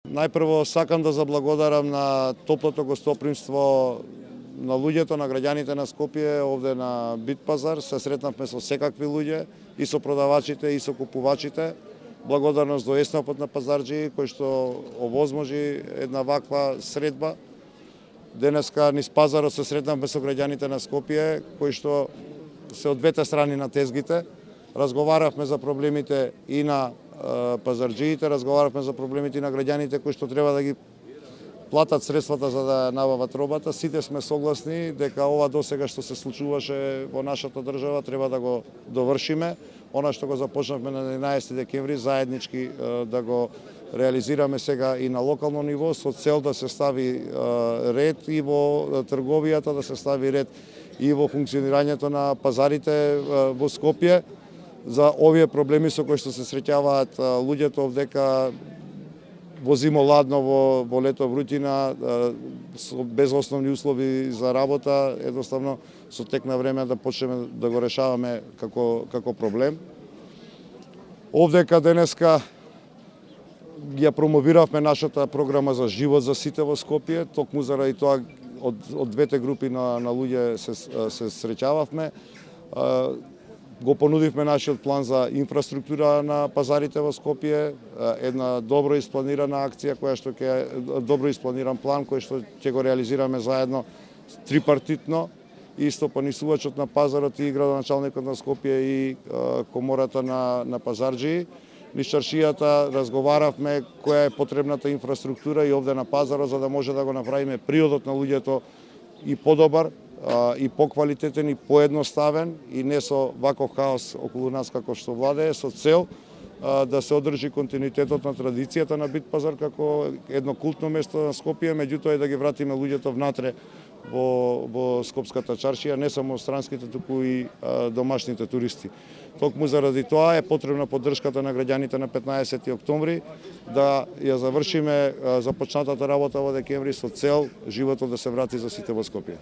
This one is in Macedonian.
Најпрво сакам да заблагодарам на топлото гостопримство на луѓето, на граѓаните на Скопје, овде на Бит пазар. Се сретнавме со секакви луѓе, и со продавачите, и со купувачите. Благодарност до Еснопот на пазарџи, кој што овозможи една ваква средба. Денеска низ пазарот се сретнавме со граѓаните на Скопје, кои што се од двете страни на тезгите. Разговаравме за проблемите и на пазарџиите, разговаравме за проблемите и на граѓаните кои што треба да ги платат средствата за да набават робата. Сите сме согласни дека ова досега што се случуваше во нашата држава треба да го довршиме. Она што го започнавме на 11 декември заеднички да го реализираме сега и на локално ниво со цел да се стави ред и во трговијата, да се стави ред и во функционирањето на пазарите во Скопје. За овие проблеми со кои што се среќаваат луѓето овдека во зимо ладно, во лето врутина, без основни услови за работа, едноставно со тек на време да почнеме да го решаваме како проблем. Овдека денеска ја промовиравме нашата програма за живот за сите во Скопје, токму заради тоа од двете групи на луѓе се среќававме. Го понудивме нашиот план за инфраструктура на пазарите во Скопје, една добро испланирана акција добро испланиран план кој што ќе го реализираме заедно трипартитно, исто понесувачот на пазарот и градоначалникот на Скопје и комората на пазарџи. Низ чаршијата разговаравме која е потребната инфраструктура и овде на пазарот за да може да го направиме приодот на луѓето и подобар, и поквалитетен и поедноставен и не со ваков хаос околу нас како што владее, со цел да се одржи континуитетот на традицијата на Бит пазар како едно култно место на Скопје, меѓутоа и да ги вратиме луѓето внатре во скопската чаршија, не само странските, туку и домашните туристи. Токму заради тоа е потребна поддршката на граѓаните на 15 октомври да ја завршиме започнатата работа во декември со цел животот да се врати за сите во Скопје.